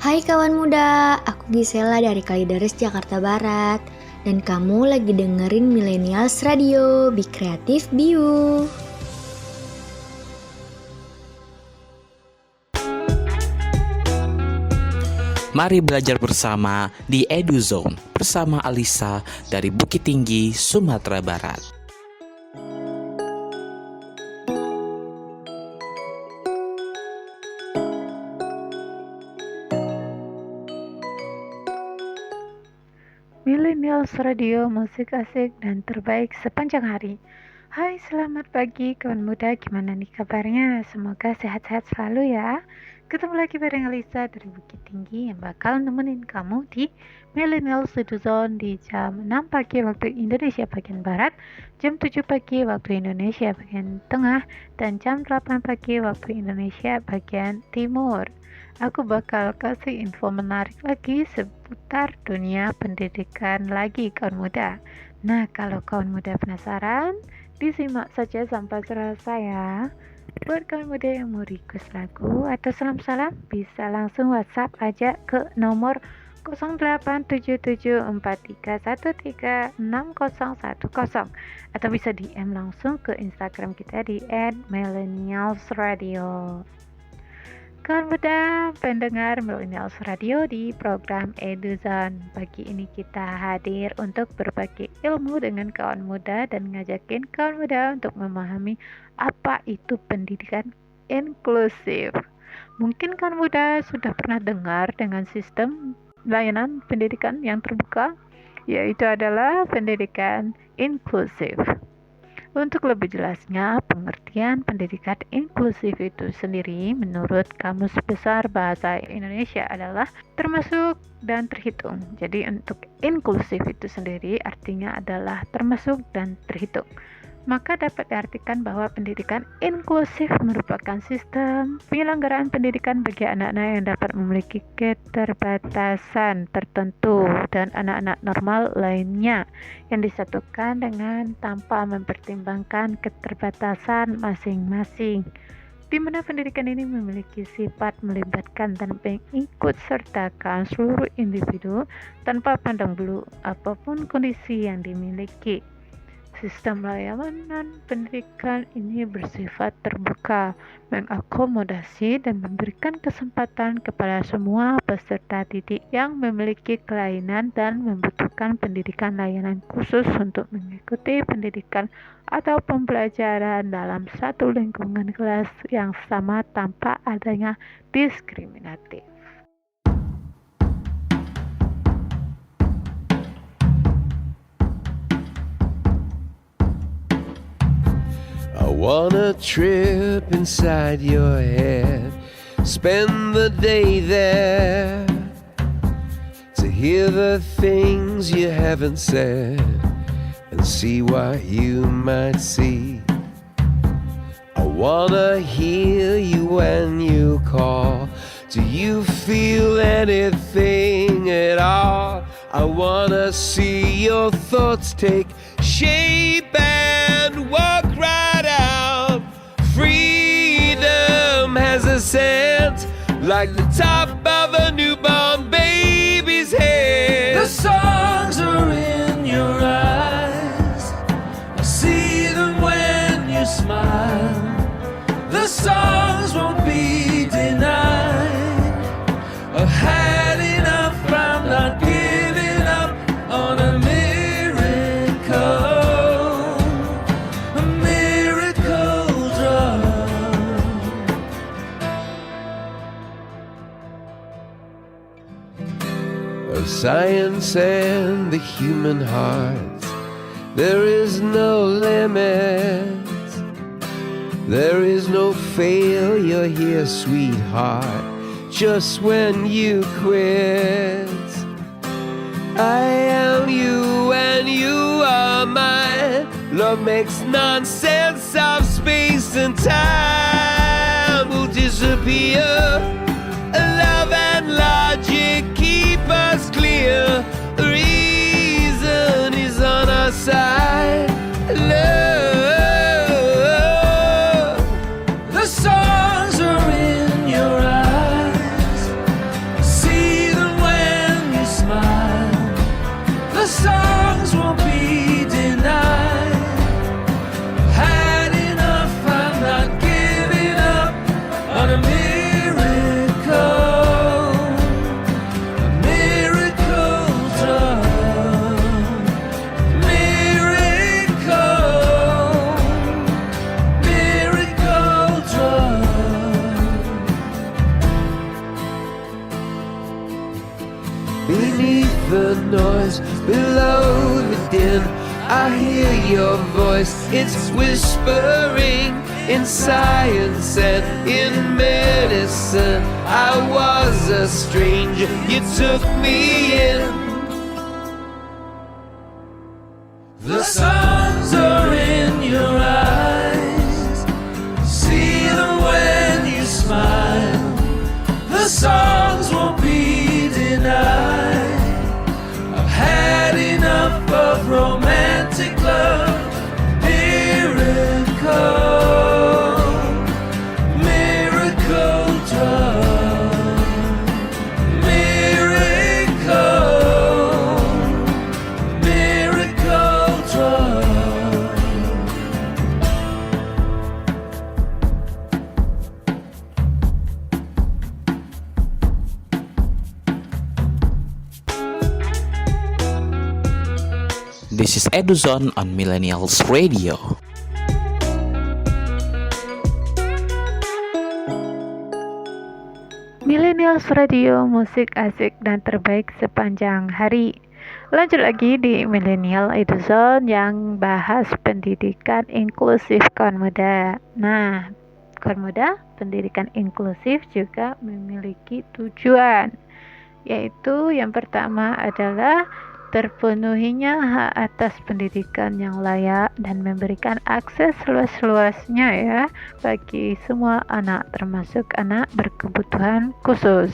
Hai kawan muda, aku Gisela dari Kalideres, Jakarta Barat. Dan kamu lagi dengerin Millennials Radio, Be Creative, Be You. Mari belajar bersama di EduZone bersama Alisa dari Bukit Tinggi, Sumatera Barat. Millennials Radio, musik asik dan terbaik sepanjang hari. Hai, selamat pagi kawan muda, gimana nih kabarnya? Semoga sehat-sehat selalu ya. Ketemu lagi bareng Alisa dari Bukit Tinggi yang bakal nemenin kamu di Millennials Radio Zone di jam 6 pagi waktu Indonesia bagian Barat, jam 7 pagi waktu Indonesia bagian Tengah, dan jam 8 pagi waktu Indonesia bagian Timur. Aku bakal kasih info menarik lagi seputar dunia pendidikan lagi kawan muda. Nah, kalau kawan muda penasaran, disimak saja sampai selesai ya. Buat kawan muda yang mau request lagu atau salam-salam, bisa langsung WhatsApp aja ke nomor 087743136010 atau bisa DM langsung ke Instagram kita di @millennialsradio. Kawan muda pendengar Millennials Radio di program EduZone. Pagi ini kita hadir untuk berbagi ilmu dengan kawan muda dan ngajakin kawan muda untuk memahami apa itu pendidikan inklusif. Mungkin kawan muda sudah pernah dengar dengan sistem layanan pendidikan yang terbuka, yaitu adalah pendidikan inklusif. Untuk lebih jelasnya, pengertian pendidikan inklusif itu sendiri menurut Kamus Besar Bahasa Indonesia adalah termasuk dan terhitung. Jadi untuk inklusif itu sendiri artinya adalah termasuk dan terhitung. Maka dapat diartikan bahwa pendidikan inklusif merupakan sistem penyelenggaraan pendidikan bagi anak-anak yang dapat memiliki keterbatasan tertentu dan anak-anak normal lainnya yang disatukan dengan tanpa mempertimbangkan keterbatasan masing-masing, di mana pendidikan ini memiliki sifat melibatkan dan mengikut sertakan seluruh individu tanpa pandang bulu apapun kondisi yang dimiliki. Sistem layanan pendidikan ini bersifat terbuka, mengakomodasi dan memberikan kesempatan kepada semua peserta didik yang memiliki kelainan dan membutuhkan pendidikan layanan khusus untuk mengikuti pendidikan atau pembelajaran dalam satu lingkungan kelas yang sama tanpa adanya diskriminatif. I wanna trip inside your head, spend the day there, to hear the things you haven't said, and see what you might see. I wanna hear you when you call. Do you feel anything at all? I wanna see your thoughts take shape and walk right out. Freedom has a scent like the top of a newborn baby's head. The songs are in your eyes, I see them when you smile. The songs won't be denied. I've had enough, I'm not giving up on a miracle drug. Of science and the human heart, there is no limit. There is no failure here, sweetheart, just when you quit. I am you and you are mine. Love makes nonsense of space and time will disappear. Love and logic keep us clear. Reason is on our side. Love. The songs are in your eyes, I see Beneath the noise, below the din, I hear your voice, it's whispering. In science and in medicine, I was a stranger, you took me in. The songs are in your eyes, see them when you smile. The songs won't be denied. I've had enough of romantic love. Miracle drug. This is EduZone on Millennials Radio. Millennials Radio, musik asik dan terbaik sepanjang hari. Lanjut lagi di Millennial EduZone yang bahas pendidikan inklusif kaum muda. Nah, kaum muda, pendidikan inklusif juga memiliki tujuan, yaitu yang pertama adalah terpenuhinya hak atas pendidikan yang layak dan memberikan akses luas-luasnya ya bagi semua anak, termasuk anak berkebutuhan khusus.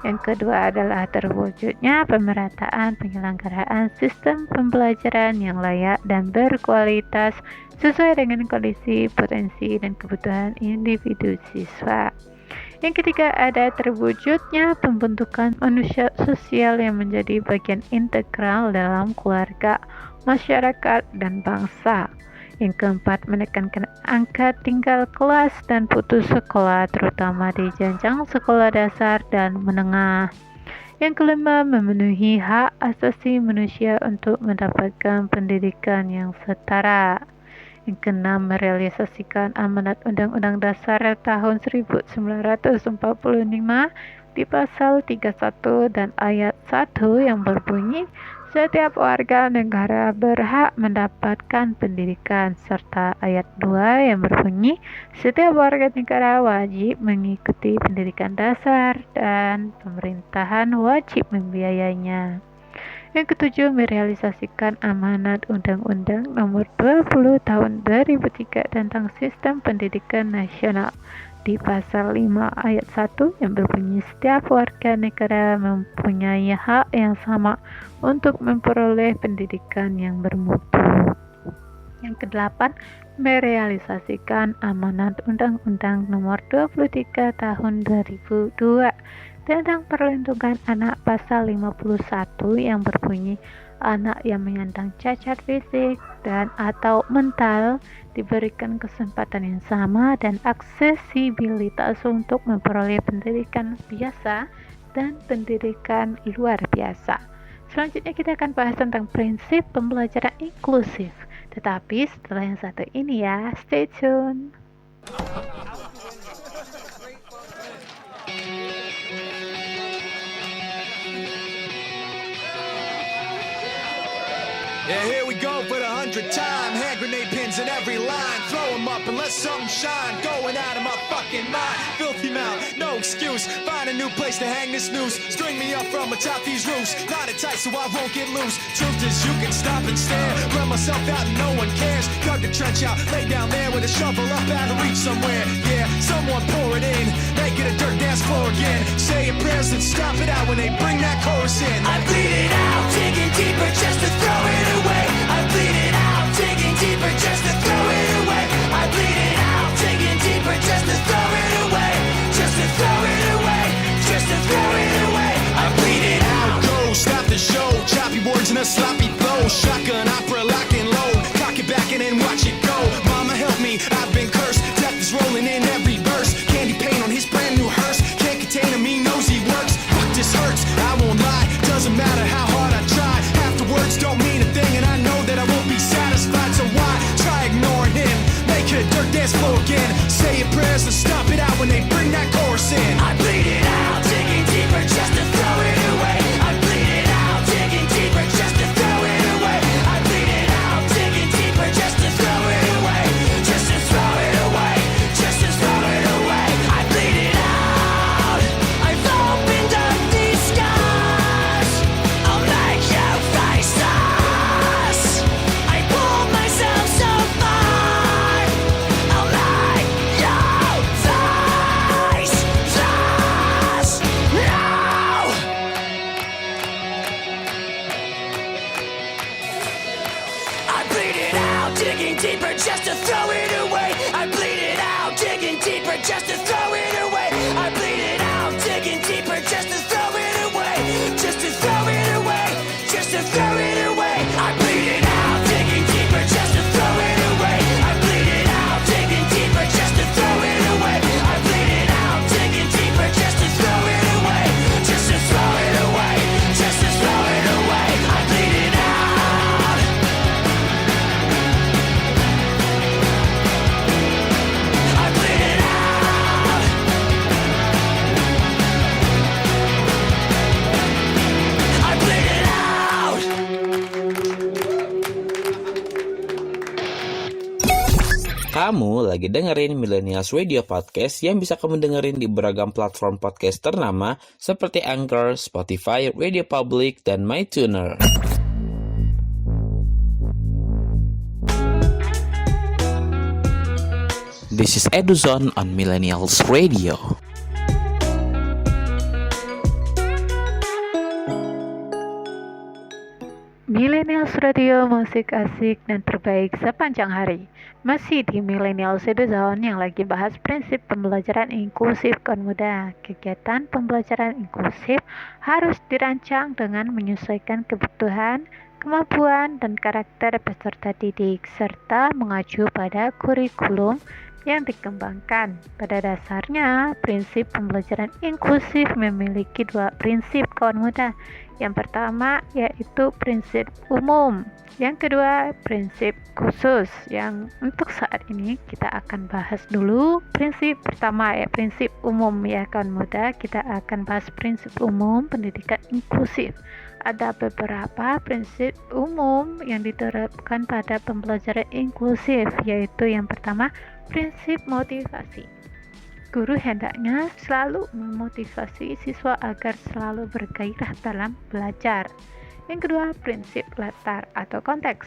Yang kedua adalah terwujudnya pemerataan penyelenggaraan sistem pembelajaran yang layak dan berkualitas sesuai dengan kondisi, potensi, dan kebutuhan individu siswa. Yang ketiga ada terwujudnya pembentukan manusia sosial yang menjadi bagian integral dalam keluarga, masyarakat, dan bangsa. Yang keempat menekankan angka tinggal kelas dan putus sekolah terutama di jenjang sekolah dasar dan menengah. Yang kelima memenuhi hak asasi manusia untuk mendapatkan pendidikan yang setara. Yang keenam, merealisasikan amanat Undang-Undang Dasar tahun 1945 di pasal 31 dan ayat 1 yang berbunyi, setiap warga negara berhak mendapatkan pendidikan, serta ayat 2 yang berbunyi, setiap warga negara wajib mengikuti pendidikan dasar dan pemerintahan wajib membiayainya. Yang ketujuh, merealisasikan amanat Undang-Undang Nomor 20 Tahun 2003 tentang Sistem Pendidikan Nasional di pasal 5 ayat 1 yang berbunyi setiap warga negara mempunyai hak yang sama untuk memperoleh pendidikan yang bermutu. Yang kedelapan, merealisasikan amanat Undang-Undang Nomor 23 Tahun 2002 tentang perlindungan anak pasal 51 yang berbunyi anak yang menyandang cacat fisik dan atau mental diberikan kesempatan yang sama dan aksesibilitas untuk memperoleh pendidikan biasa dan pendidikan luar biasa. Selanjutnya kita akan bahas tentang prinsip pembelajaran inklusif. Tetapi setelah yang satu ini ya, stay tune. Yeah, here we go for the 100th time. Hand grenade pins in every line. Throw them up and let something shine. Going out of my fucking mind. Filthy mouth, no excuse. Find a new place to hang this noose. String me up from atop these roofs. Knot it tight so I won't get loose. Truth is you can stop and stare. Run myself out and no one cares. Dug the trench out, lay down there with a shovel up out of reach somewhere. Yeah, someone pour it in. Make it a dirt dance floor again. Saying prayers and stop it out when they bring that chorus in. I bleed it out, digging deeper just to throw it away. I bleed it out, digging deeper just to throw it away. I bleed it out, digging deeper just to throw it away. Just to throw it away, just to throw it away. I bleed it out. Go, stop the show, choppy words and a sloppy flow. Shotgun opera, lock and load. Cock it back and then watch it go. Mama help me, I've been cursed. Death is rolling in every verse. Candy paint on his brand new hearse. Can't contain him, he knows he works. Fuck, this hurts, I won't lie. Doesn't matter how hard I try. Half the words don't mean a thing, and I know that I won't be satisfied. So why try ignoring him? Make it a dirt dance floor again. Say your prayers and stop it out when they bring that chorus in. I bleed it out, digging deeper just to throw it away. I bleed it digging deeper just to throw it away. I bleed it out, digging deeper just to throw it away. I bleed it out, digging deeper just to throw it away. Just to throw it away, just to throw it away. I bleed it out, digging deeper just to throw it away. I bleed it out, digging deeper just to throw it away. I bleed it out, digging deeper just to throw it away. Just to throw it away, just to throw it away. I bleed it out. I bleed it out. I bleed it out. Kamu lagi dengerin Millennials Radio Podcast yang bisa kamu dengerin di beragam platform podcast ternama seperti Anchor, Spotify, Radio Public, dan MyTuner. This is EduZone on Millennials Radio. Millennials Radio, musik asik dan terbaik sepanjang hari. Masih di Millennials EduZone yang lagi bahas prinsip pembelajaran inklusif kaum muda. Kegiatan pembelajaran inklusif harus dirancang dengan menyesuaikan kebutuhan, kemampuan, dan karakter peserta didik, serta mengacu pada kurikulum yang dikembangkan. Pada dasarnya, prinsip pembelajaran inklusif memiliki dua prinsip kawan muda. Yang pertama yaitu prinsip umum. Yang kedua, prinsip khusus. Yang untuk saat ini kita akan bahas dulu prinsip pertama prinsip umum ya kawan muda. Kita akan bahas prinsip umum pendidikan inklusif. Ada beberapa prinsip umum yang diterapkan pada pembelajaran inklusif, yaitu yang pertama, prinsip motivasi. Guru hendaknya selalu memotivasi siswa agar selalu bergairah dalam belajar. Yang kedua, prinsip latar atau konteks.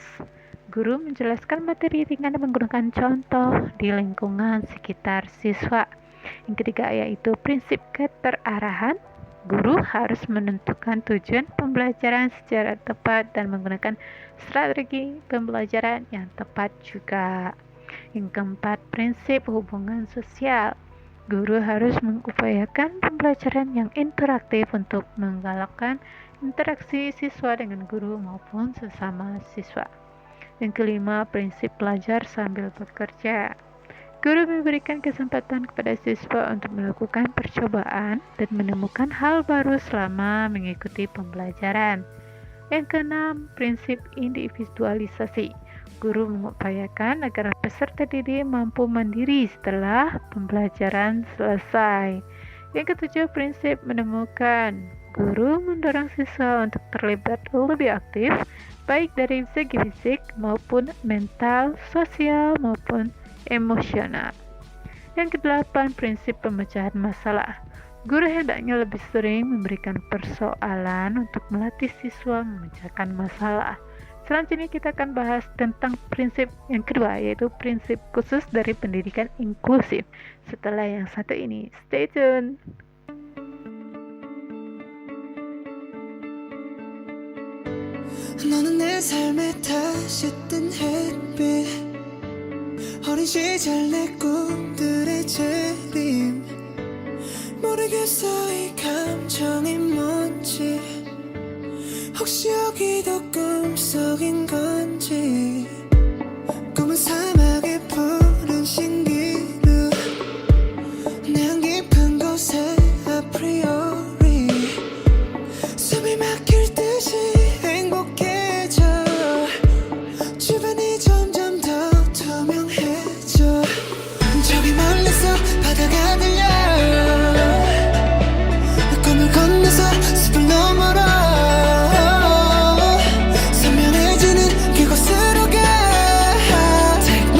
Guru menjelaskan materi dengan menggunakan contoh di lingkungan sekitar siswa. Yang ketiga yaitu prinsip keterarahan. Guru harus menentukan tujuan pembelajaran secara tepat dan menggunakan strategi pembelajaran yang tepat juga. Yang keempat, prinsip hubungan sosial. Guru harus mengupayakan pembelajaran yang interaktif untuk menggalakkan interaksi siswa dengan guru maupun sesama siswa. Yang kelima, prinsip belajar sambil bekerja. Guru memberikan kesempatan kepada siswa untuk melakukan percobaan dan menemukan hal baru selama mengikuti pembelajaran. Yang keenam, prinsip individualisasi. Guru mengupayakan agar peserta didik mampu mandiri setelah pembelajaran selesai. Yang ketujuh, prinsip menemukan. Guru mendorong siswa untuk terlibat lebih aktif, baik dari segi fisik maupun mental, sosial maupun emosional. Yang kedelapan, prinsip pemecahan masalah. Guru hendaknya lebih sering memberikan persoalan untuk melatih siswa memecahkan masalah. Selanjutnya kita akan bahas tentang prinsip yang kedua, yaitu prinsip khusus dari pendidikan inklusif. Setelah yang satu ini, stay tune. 너는 내 삶에 다시 뜬 햇빛 어린 시절 내 꿈들의 재림 모르겠어 이 감정이 뭔지 혹시 여기도 꿈속인 건지 꿈은 사막의 푸른 신기루 내 안 깊은 곳에 아프리오리 숨이 막힐 듯이 행복해져 주변이 점점 더 투명해져 저기 멀리서 바다가 들려 꿈을 건너서 숲을 넘어라 선명해지는 그곳으로 가 Take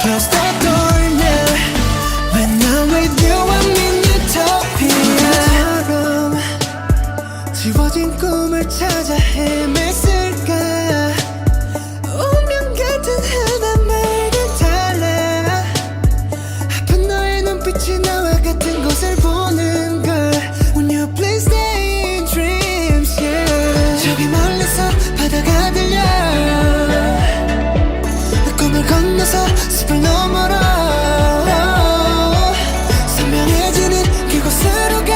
Close the door now. When I'm with you, I'm in utopia처럼 지워진 꿈을 찾아 헤맸을까. 운명 같은 하나 말은 달라. 아픈 너의 눈빛이 나와 같은 곳을 보는 걸. When you please stay in dreams, yeah. 저기 멀리서 바다가 들려. 꿈을 건너서 숲을 너머로 선명해지는 그곳으로 가.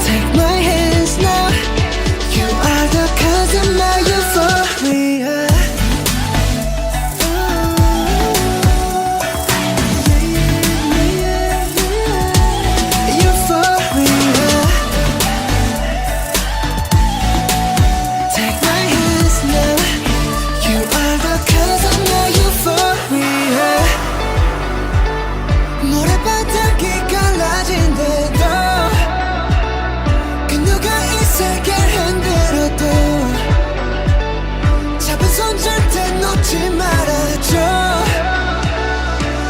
Take my hands now. You are the cause of my euphoria. Euphoria. Take my hands now. You are the cause of my euphoria. 모래바닥이 갈라진대도 그 누가 이 세계를 흔들어도 잡은 손 절대 놓지 말아줘.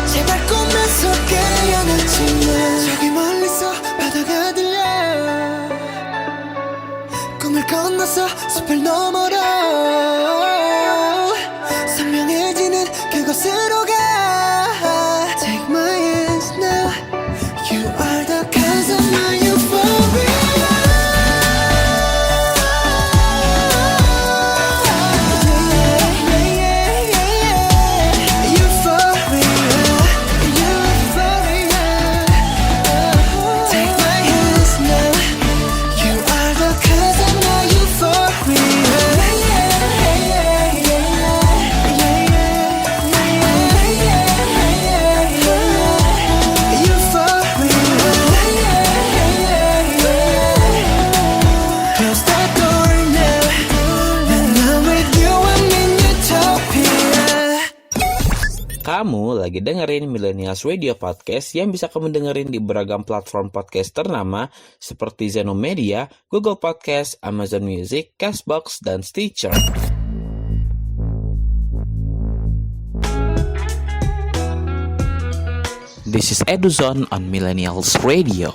제발 꿈에서 깨어나지 마. 저기 멀리서 바다가 들려. 꿈을 건너서 숲을 너머로 선명해지는 그곳으로 가. Take my hands now. You are the cause of my euphoria. Euphoria. Euphoria. Take my hands now. You are the cause of my euphoria. Close the door now. When I'm with you, I'm in utopia. Kamu lagi dengerin Millennials Radio Podcast yang bisa kamu dengerin di beragam platform podcast ternama seperti Zeno Media, Google Podcast, Amazon Music, Castbox, dan Stitcher. This is Eduzone on Millennials Radio.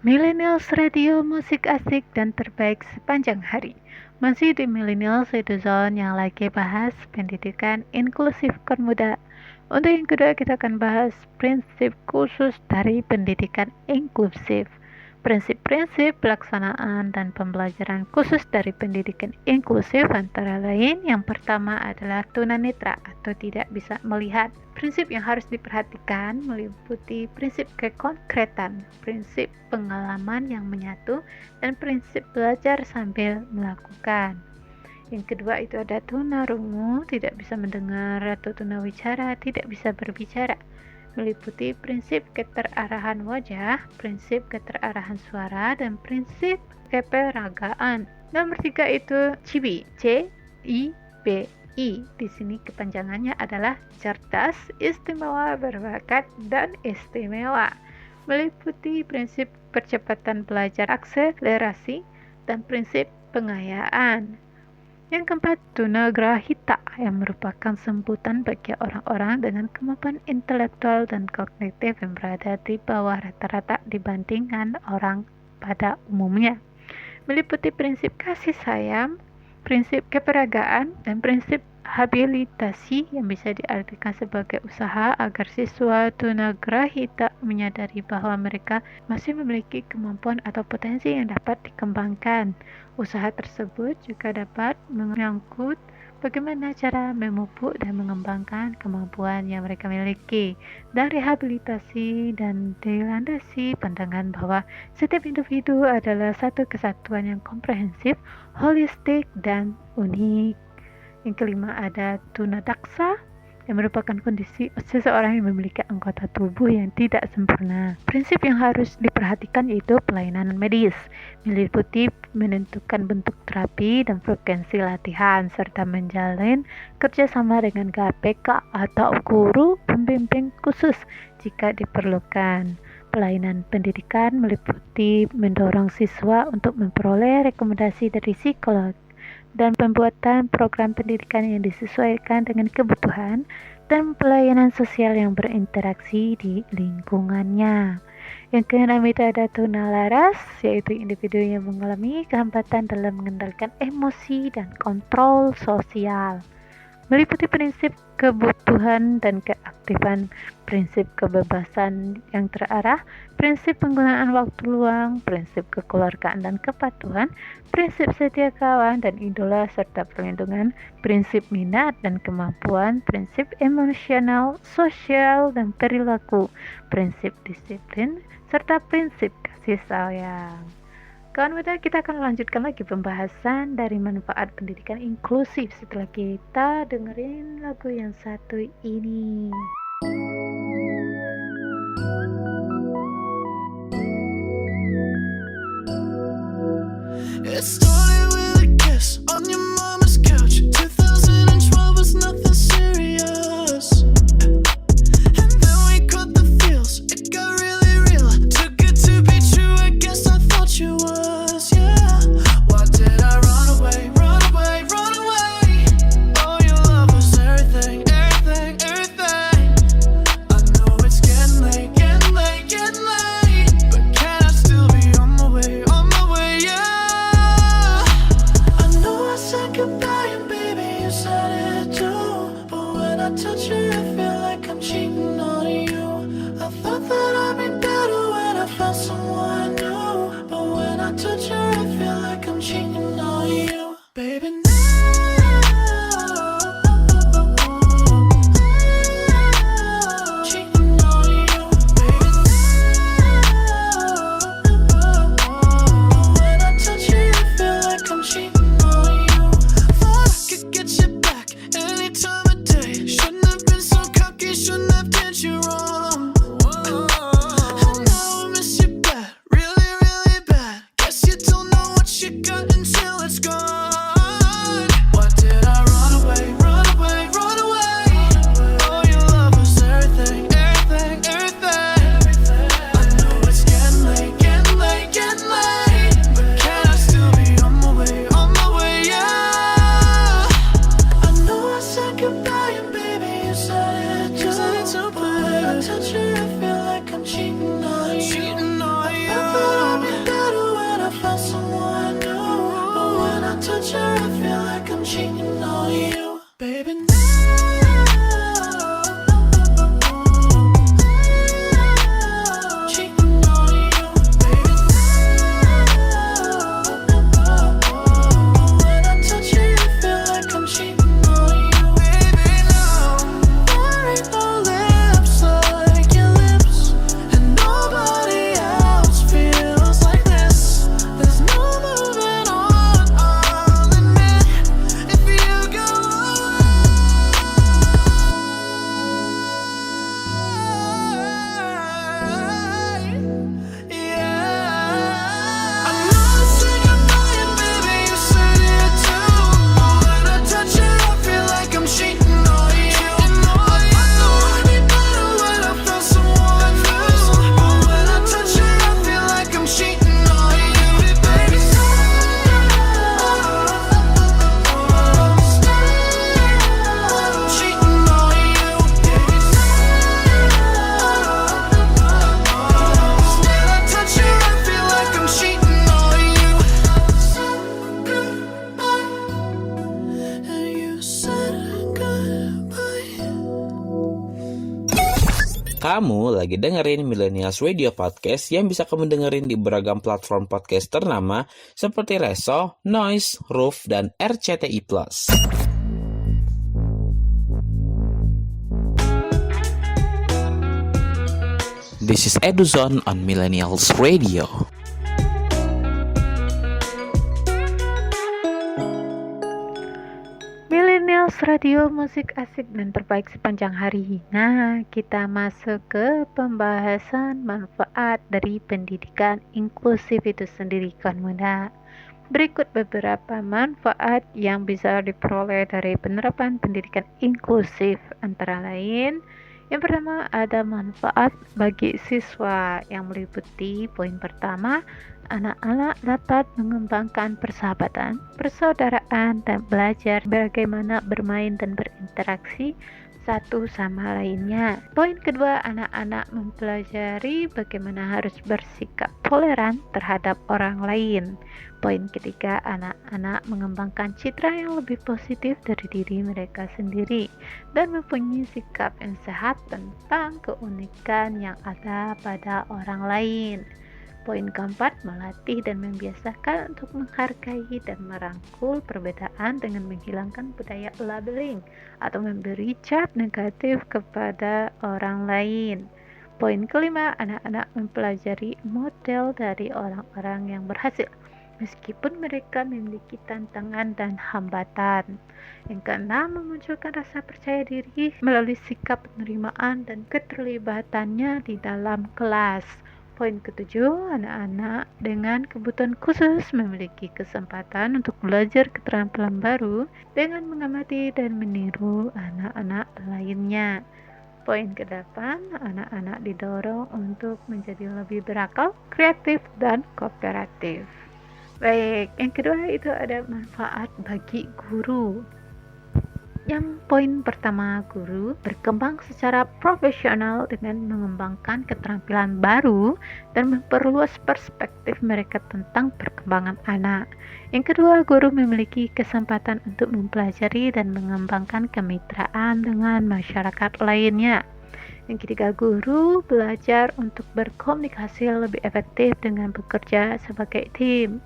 Millennials Radio, musik asik dan terbaik sepanjang hari. Masih di Millennials Eduzone yang lagi bahas pendidikan inklusif kaum muda. Untuk yang kedua kita akan bahas prinsip khusus dari pendidikan inklusif. Prinsip-prinsip pelaksanaan dan pembelajaran khusus dari pendidikan inklusif antara lain yang pertama adalah tunanetra atau tidak bisa melihat. Prinsip yang harus diperhatikan meliputi prinsip kekonkretan, prinsip pengalaman yang menyatu, dan prinsip belajar sambil melakukan. Yang kedua itu ada tunarungu, tidak bisa mendengar, atau tunawicara, tidak bisa berbicara. Meliputi prinsip keterarahan wajah, prinsip keterarahan suara, dan prinsip keperagaan. Nomor 3 itu CIBI, C-I-B-I. Di sini kepanjangannya adalah cerdas, istimewa, berbakat, dan istimewa. Meliputi prinsip percepatan belajar akselerasi dan prinsip pengayaan. Yang keempat, tunagrahita yang merupakan sebutan bagi orang-orang dengan kemampuan intelektual dan kognitif yang berada di bawah rata-rata dibandingkan orang pada umumnya. Meliputi prinsip kasih sayang, prinsip keperagaan, dan prinsip habilitasi yang bisa diartikan sebagai usaha agar siswa tunagrahita menyadari bahwa mereka masih memiliki kemampuan atau potensi yang dapat dikembangkan. Usaha tersebut juga dapat menyangkut bagaimana cara memupuk dan mengembangkan kemampuan yang mereka miliki. Dan rehabilitasi dan dilandasi pandangan bahwa setiap individu adalah satu kesatuan yang komprehensif, holistik, dan unik. Yang kelima ada tunadaksa yang merupakan kondisi seseorang yang memiliki anggota tubuh yang tidak sempurna. Prinsip yang harus diperhatikan yaitu pelayanan medis, meliputi menentukan bentuk terapi dan frekuensi latihan, serta menjalin kerjasama dengan KPK atau guru pembimbing khusus jika diperlukan. pelayanan pendidikan meliputi mendorong siswa untuk memperoleh rekomendasi dari psikolog dan pembuatan program pendidikan yang disesuaikan dengan kebutuhan dan pelayanan sosial yang berinteraksi di lingkungannya. Yang keenam itu ada tunalaras, yaitu individu yang mengalami kehambatan dalam mengendalikan emosi dan kontrol sosial. Meliputi prinsip kebutuhan dan keaktifan, prinsip kebebasan yang terarah, prinsip penggunaan waktu luang, prinsip kekeluargaan dan kepatuhan, prinsip setia kawan dan idola serta perlindungan, prinsip minat dan kemampuan, prinsip emosional, sosial dan perilaku, prinsip disiplin, serta prinsip kasih sayang. Kawan muda, kita akan lanjutkan lagi pembahasan dari manfaat pendidikan inklusif setelah kita dengerin lagu yang satu ini. It started with a kiss on your mama's couch. 2012 was nothing serious. And then we caught the feels. It got really real. Took it to be true. I guess I thought you was, yeah. Why did I run away, run away, run away? Oh, your love was everything, everything, everything. I know it's getting late, getting late, getting late. But can I still be on my way, yeah. I know I said goodbye and baby you said it too. But when I touch you I feel like I'm cheating on you. I thought that I'd be better when I found someone new. But when I touch you I feel like I'm cheating on you. Baby now cheating on you. Baby now when I touch you I feel like I'm cheating on you. Thought I could get you back any time of day. Shouldn't have been so cocky, shouldn't have did you wrong. And now I miss you bad, really, really bad. Guess you don't know what you got until it's gone. Why did I run away, run away, run away? Oh, your love was everything, everything, everything. I know it's getting late, getting late, getting late. But can I still be on my way, yeah. I know I said goodbye and baby you said it too. But when I touch you I feel like I'm cheating on you. Cheating on you. I thought I'd be better when I found someone new. But when I touch her I feel like I'm cheating on you. Baby now cheating on you. Baby now when I touch you I feel like I'm cheating on you. Baby now there ain't no lips like your lips, and nobody else feels like this. There's no moving on, I'll admit. If you go away, yeah. I know I said goodbye and baby you said it too. But when I touch you I feel like I'm cheating on you. I know I'd be better when I found someone new. But when I touch you I feel like I'm cheating on you. Baby cheating on you. When I touch you I feel like I'm cheating on you. And you said goodbye. Kamu lagi dengerin Millennials Radio Podcast yang bisa kamu dengerin di beragam platform podcast ternama seperti Reso, Noise, Roof, dan RCTI+. This is Eduzone on Millennials Radio. Millennials Radio, musik asik dan terbaik sepanjang hari. Nah, kita masuk ke pembahasan manfaat dari pendidikan inklusif itu sendiri, kawan muda. Berikut beberapa manfaat yang bisa diperoleh dari penerapan pendidikan inklusif, antara lain Yang pertama, ada manfaat bagi siswa yang meliputi poin pertama, anak-anak dapat mengembangkan persahabatan, persaudaraan, dan belajar bagaimana bermain dan berinteraksi satu sama lainnya. Poin kedua, anak-anak mempelajari bagaimana harus bersikap toleran terhadap orang lain. Poin ketiga, anak-anak mengembangkan citra yang lebih positif dari diri mereka sendiri dan mempunyai sikap yang sehat tentang keunikan yang ada pada orang lain. Poin keempat, melatih dan membiasakan untuk menghargai dan merangkul perbedaan dengan menghilangkan budaya labeling atau memberi cap negatif kepada orang lain. Poin kelima, anak-anak mempelajari model dari orang-orang yang berhasil, meskipun mereka memiliki tantangan dan hambatan. Yang keenam, memunculkan rasa percaya diri melalui sikap penerimaan dan keterlibatannya di dalam kelas. Poin ketujuh, anak-anak dengan kebutuhan khusus memiliki kesempatan untuk belajar keterampilan baru dengan mengamati dan meniru anak-anak lainnya. Poin ke-8, anak-anak didorong untuk menjadi lebih berakal, kreatif, dan kooperatif. Baik, yang kedua itu ada manfaat bagi guru. Yang poin pertama, guru berkembang secara profesional dengan mengembangkan keterampilan baru dan memperluas perspektif mereka tentang perkembangan anak. Yang kedua, guru memiliki kesempatan untuk mempelajari dan mengembangkan kemitraan dengan masyarakat lainnya. Yang ketiga, guru belajar untuk berkomunikasi lebih efektif dengan bekerja sebagai tim.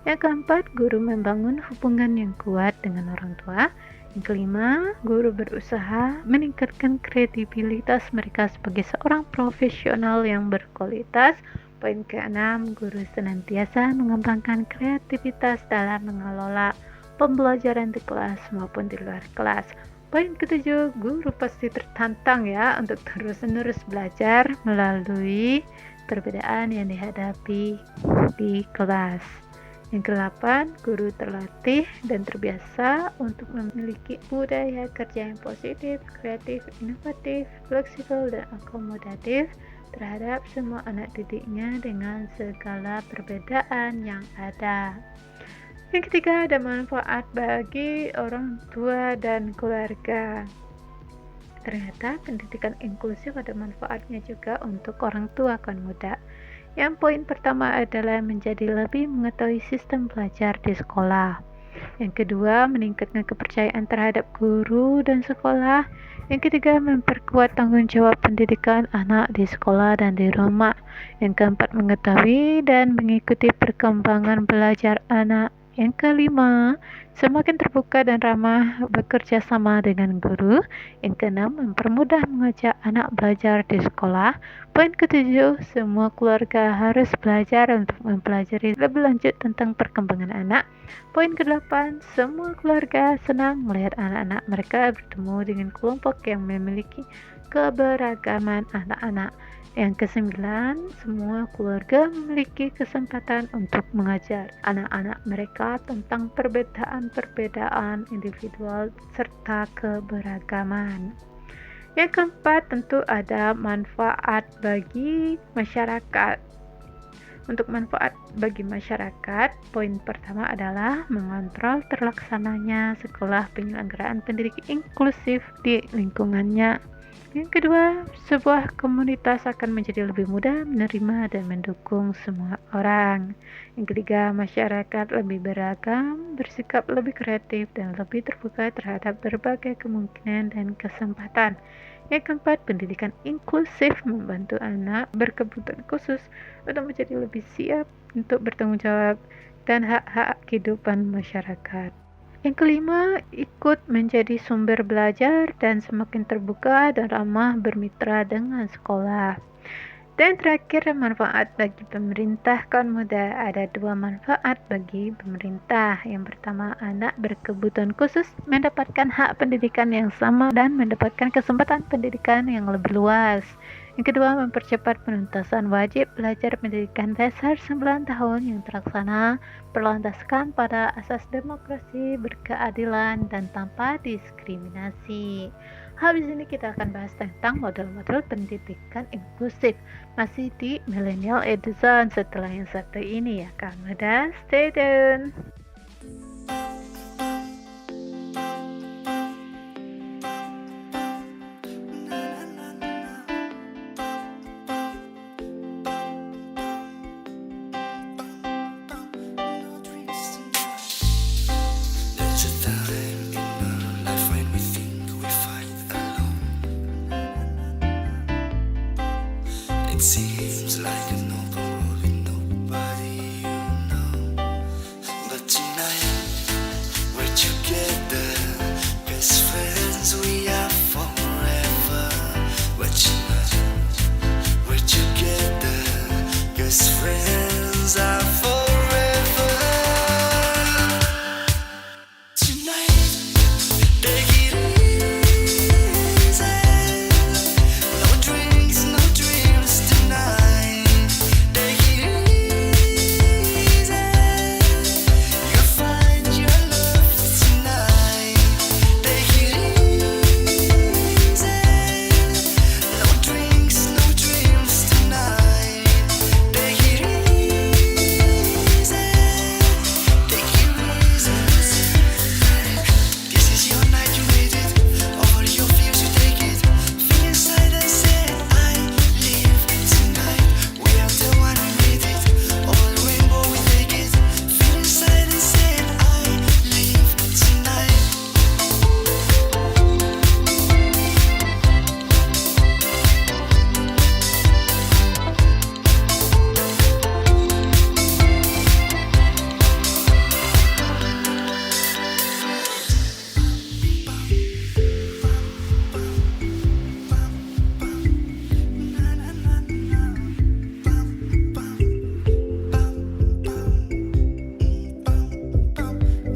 Yang keempat, guru membangun hubungan yang kuat dengan orang tua. Yang kelima, guru berusaha meningkatkan kredibilitas mereka sebagai seorang profesional yang berkualitas. Poin keenam, guru senantiasa mengembangkan kreativitas dalam mengelola pembelajaran di kelas maupun di luar kelas. Poin ketujuh, guru pasti tertantang ya untuk terus-menerus belajar melalui perbedaan yang dihadapi di kelas. Yang ke-8, guru terlatih dan terbiasa untuk memiliki budaya kerja yang positif, kreatif, inovatif, fleksibel, dan akomodatif terhadap semua anak didiknya dengan segala perbedaan yang ada. Yang ketiga, ada manfaat bagi orang tua dan keluarga. Ternyata pendidikan inklusif ada manfaatnya juga untuk orang tua kawan muda. Yang poin pertama adalah menjadi lebih mengetahui sistem belajar di sekolah. Yang kedua, meningkatkan kepercayaan terhadap guru dan sekolah. Yang ketiga, memperkuat tanggung jawab pendidikan anak di sekolah dan di rumah. Yang keempat, mengetahui dan mengikuti perkembangan belajar anak. Yang kelima, semakin terbuka dan ramah bekerja sama dengan guru. Yang keenam, mempermudah mengajak anak belajar di sekolah. Poin ketujuh, semua keluarga harus belajar untuk mempelajari lebih lanjut tentang perkembangan anak. Poin ke-8, semua keluarga senang melihat anak-anak mereka bertemu dengan kelompok yang memiliki keberagaman anak-anak. Yang ke-9, semua keluarga memiliki kesempatan untuk mengajar anak-anak mereka tentang perbedaan-perbedaan individual serta keberagaman. Yang keempat, tentu ada manfaat bagi masyarakat. Untuk manfaat bagi masyarakat, poin pertama adalah mengontrol terlaksananya sekolah penyelenggaraan pendidikan inklusif di lingkungannya. Yang kedua, sebuah komunitas akan menjadi lebih mudah menerima dan mendukung semua orang. Yang ketiga, masyarakat lebih beragam, bersikap lebih kreatif, dan lebih terbuka terhadap berbagai kemungkinan dan kesempatan. Yang keempat, pendidikan inklusif membantu anak berkebutuhan khusus untuk menjadi lebih siap untuk bertanggung jawab dan hak-hak kehidupan masyarakat. Yang kelima, ikut menjadi sumber belajar dan semakin terbuka dan ramah bermitra dengan sekolah. Dan terakhir, manfaat bagi pemerintah kaum muda. Ada dua manfaat bagi pemerintah. Yang pertama, anak berkebutuhan khusus mendapatkan hak pendidikan yang sama dan mendapatkan kesempatan pendidikan yang lebih luas. Yang kedua, mempercepat penuntasan wajib belajar pendidikan dasar 9 tahun yang terlaksana berlandaskan pada asas demokrasi, berkeadilan, dan tanpa diskriminasi. Habis ini kita akan bahas tentang model-model pendidikan inklusif, masih di Millennial Edison setelah yang satu ini ya Kak Muda. Stay tune. There's a time in our life when we think we fight alone. It seems like an open world with nobody you know. But tonight we're together, best friends we are forever. But tonight we're together, best friends are forever. Tonight, take it easy. No drinks, no dreams tonight. Take it easy. You'll find your love tonight. Take it easy. No drinks, no dreams tonight. Take it easy. Take it easy. This is your night, you made it. All your fears, you take it. Feel inside and say, I live tonight. We are the one who made it. All the rainbow, we take it. Feel inside and say, I live tonight.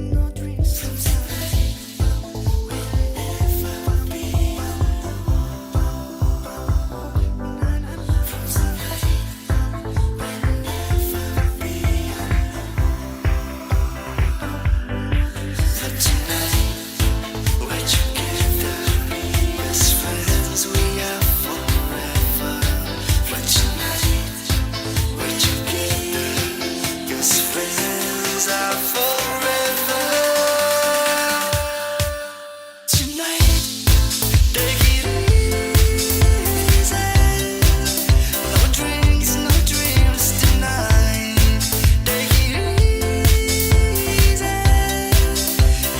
No dreams But tonight we're together, best friends we are forever. But tonight we're together, best friends are forever. Tonight, take it easy. No drinks, no dreams tonight. Take it easy.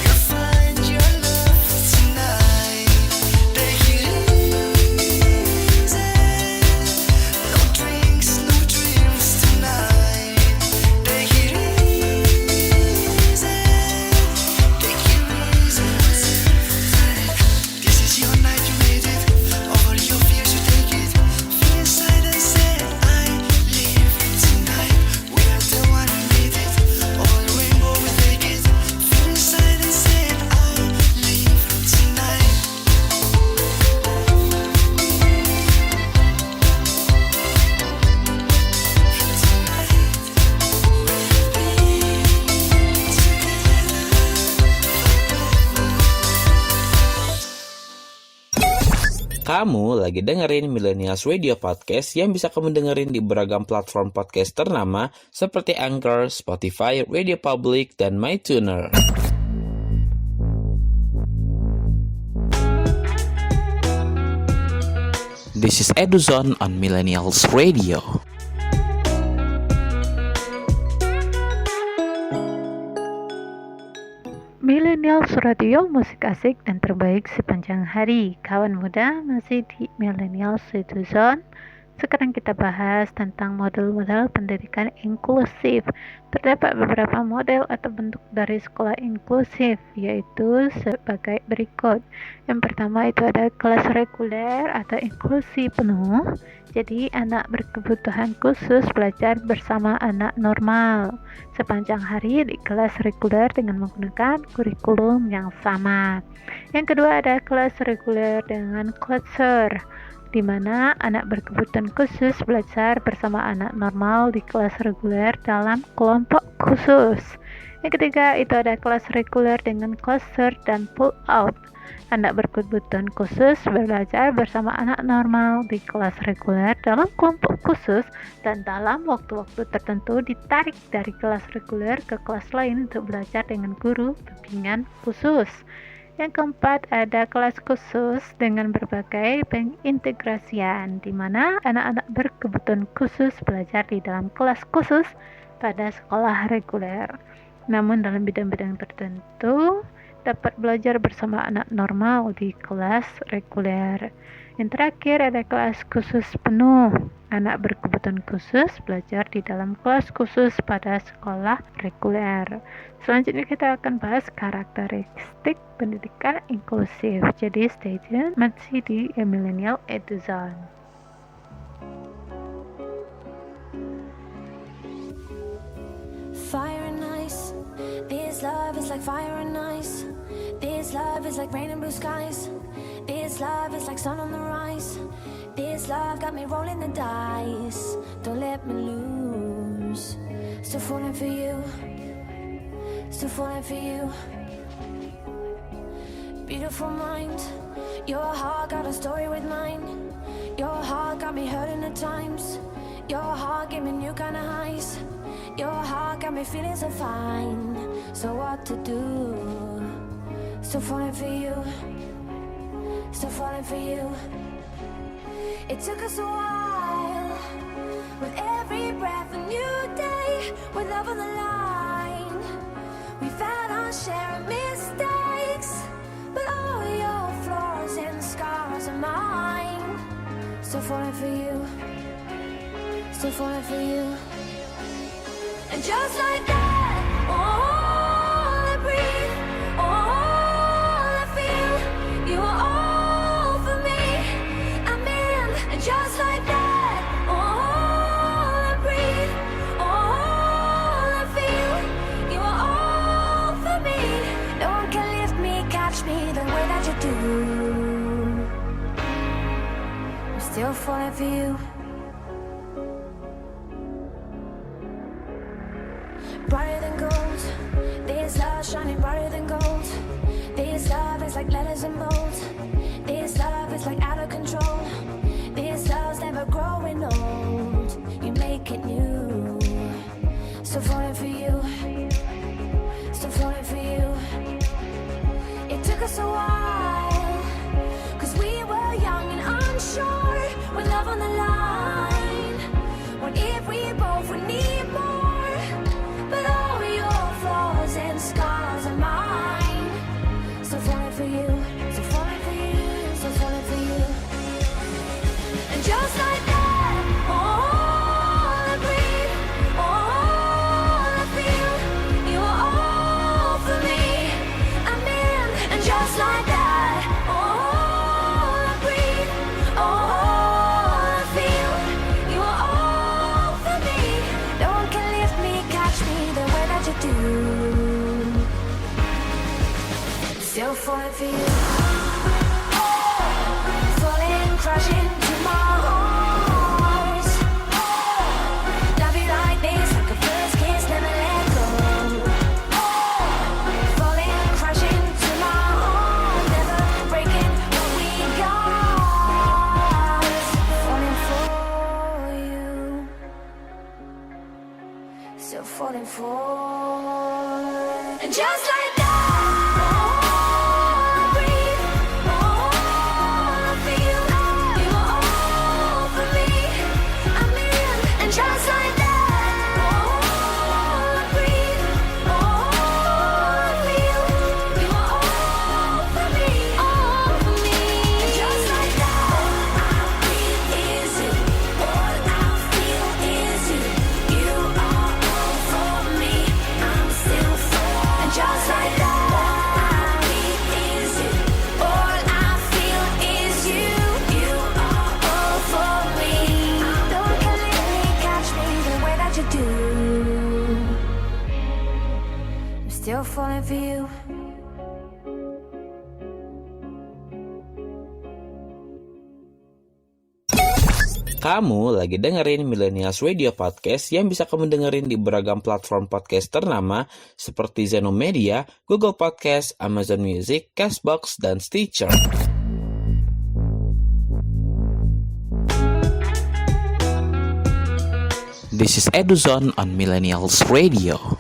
You'll find your love tonight. Take it easy. No drinks, no dreams tonight. Take it easy. Take it easy. This is your night, you made it. All your fears, you take it. Feel inside and say, I live tonight. We are the one who made it. All the rainbow, we take it. Feel inside and say, I live tonight. Kamu lagi dengerin Millennials Radio Podcast yang bisa kamu dengerin di beragam platform podcast ternama seperti Anchor, Spotify, Radio Public, dan MyTuner. This is Eduzone on Millennials Radio. Millennials Radio, musik asik dan terbaik sepanjang hari. Kawan muda, masih di Millennials Edison. Sekarang kita bahas tentang model-model pendidikan inklusif. Terdapat beberapa model atau bentuk dari sekolah inklusif, yaitu sebagai berikut. Yang pertama itu ada kelas reguler atau inklusi penuh. Jadi anak berkebutuhan khusus belajar bersama anak normal sepanjang hari di kelas reguler dengan menggunakan kurikulum yang sama. Yang kedua ada kelas reguler dengan cluster, di mana anak berkebutuhan khusus belajar bersama anak normal di kelas reguler dalam kelompok khusus. Yang ketiga itu ada kelas reguler dengan cluster dan pull out. Anak berkebutuhan khusus belajar bersama anak normal di kelas reguler dalam kelompok khusus dan dalam waktu-waktu tertentu ditarik dari kelas reguler ke kelas lain untuk belajar dengan guru bimbingan khusus. Yang keempat ada kelas khusus dengan berbagai pengintegrasian, di mana anak-anak berkebutuhan khusus belajar di dalam kelas khusus pada sekolah reguler. Namun dalam bidang-bidang tertentu dapat belajar bersama anak normal di kelas reguler. Yang terakhir ada kelas khusus penuh. Anak berkebutuhan khusus belajar di dalam kelas khusus pada sekolah reguler. Selanjutnya kita akan bahas karakteristik pendidikan inklusif. Jadi stay tune, masih di Millennial Eduzone. Fire and ice, this love is like fire and ice. This love is like rain and blue skies. This love is like sun on the rise. This love got me rolling the dice. Don't let me lose. Still falling for you. Still falling for you. Beautiful mind. Your heart got a story with mine. Your heart got me hurting at times. Your heart gave me new kind of highs. Your heart got me feeling so fine. So what to do? Still falling for you. Still falling for you. It took us a while. With every breath a new day. With love on the line. We've had our share of mistakes. But all your flaws and scars are mine. Still falling for you. Still falling for you. And just like that, all I breathe, all I feel, you are all for me. I'm in. And just like that, all I breathe, all I feel, you are all for me. No one can lift me, catch me the way that you do. I'm still falling for you. Brighter than gold, this love shining brighter than gold. This love is like letters and bold. This love is like out of control. This love's never growing old. You make it new. Still falling for you. Still falling for you. It took us a while, 'cause we were young and unsure. With love on the line, what if we both would need more? But all your flaws and scars are mine. Still falling for you. Still falling for you. Still falling for you. And just like that, all I breathe, all I feel, you are all for me. I'm in. And just like that, all I breathe, all I feel, you are all for me. No one can lift me, catch me the way that you do. Still falling for you. Falling, crashing to my arms. Love you like this, like a first kiss, never let go. Falling, crashing to my arms, never breaking what we got. Falling for you. Still falling for. And just like that, all I breathe, all I feel, you are all for me. I'm in. And just like that, all I breathe, all I feel, you are all for me, all for me. And just like that, all I breathe is you, all I feel is you. You are all for me, I'm still for. And just like that, all I breathe is you, all I feel is you. You are all for me. No one can let me, catch me the way that you do. I'm still falling for you. Kamu lagi dengerin Millennials Radio Podcast yang bisa kamu dengerin di beragam platform podcast ternama seperti Zeno Media, Google Podcast, Amazon Music, Castbox, dan Stitcher. This is Eduzone on Millennials Radio.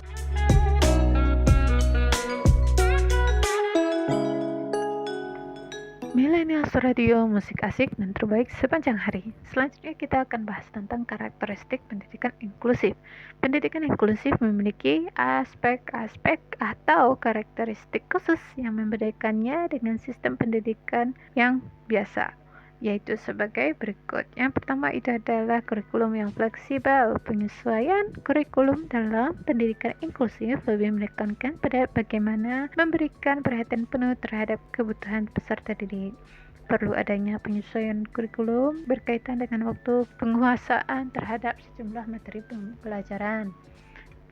Millennials Radio, musik asik dan terbaik sepanjang hari. Selanjutnya kita akan bahas tentang karakteristik pendidikan inklusif. Pendidikan inklusif memiliki aspek-aspek atau karakteristik khusus yang membedakannya dengan sistem pendidikan yang biasa, yaitu sebagai berikut. Yang pertama itu adalah kurikulum yang fleksibel. Penyesuaian kurikulum dalam pendidikan inklusif lebih menekankan pada bagaimana memberikan perhatian penuh terhadap kebutuhan peserta didik. Perlu adanya penyesuaian kurikulum berkaitan dengan waktu penguasaan terhadap sejumlah materi pembelajaran.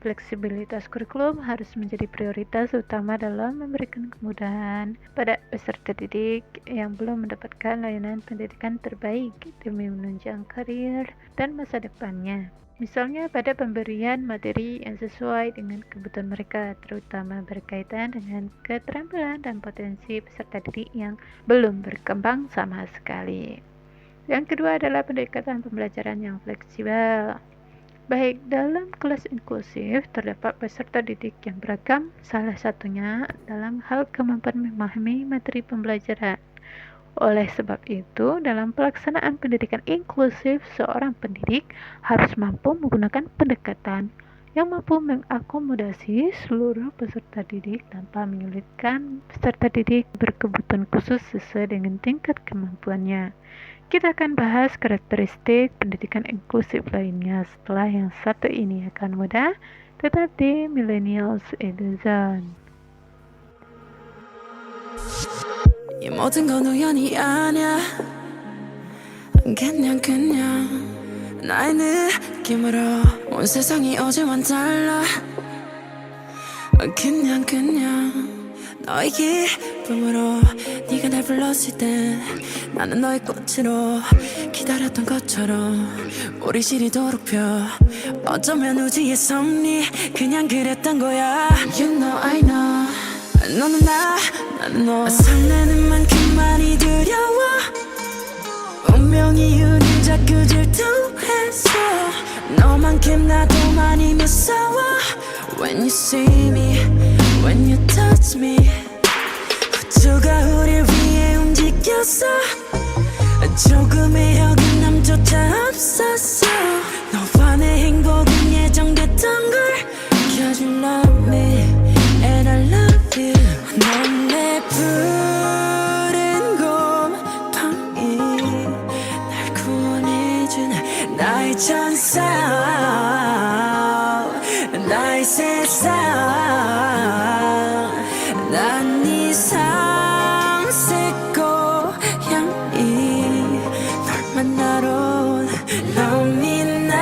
Fleksibilitas kurikulum harus menjadi prioritas utama dalam memberikan kemudahan pada peserta didik yang belum mendapatkan layanan pendidikan terbaik demi menunjang karir dan masa depannya. Misalnya pada pemberian materi yang sesuai dengan kebutuhan mereka, terutama berkaitan dengan keterampilan dan potensi peserta didik yang belum berkembang sama sekali. Yang kedua adalah pendekatan pembelajaran yang fleksibel. Baik dalam kelas inklusif terdapat peserta didik yang beragam, salah satunya dalam hal kemampuan memahami materi pembelajaran. Oleh sebab itu, dalam pelaksanaan pendidikan inklusif, seorang pendidik harus mampu menggunakan pendekatan yang mampu mengakomodasi seluruh peserta didik tanpa menyulitkan peserta didik berkebutuhan khusus sesuai dengan tingkat kemampuannya. Kita akan bahas karakteristik pendidikan inklusif lainnya setelah yang satu ini akan mudah, tetap di Millennials Eduzone. 이 모든 건 우연이 아냐 그냥 나의 느낌으로 온 세상이 어제와는 달라 그냥 너의 기쁨으로 네가 날 불렀을 때 나는 너의 꽃으로 기다렸던 것처럼 우리 시리도록 펴 어쩌면 우주의 섭리 그냥 그랬던 거야 You know I know 너는 나는 너 설레는 만큼 많이 두려워 운명이 우릴 자꾸 질투했어 너만큼 나도 많이 무서워 When you see me, when you touch me 우주가 우릴 위해 움직였어 조금의 어긋남조차 없었어 너와 내 행복은 예정됐던 걸 Cause you love me and I love you 넌 내 푸른 곰팡이 날 구원해준 나의 천사 나의 세상 난 네 상색 고향이 널 만나러 온 Love me now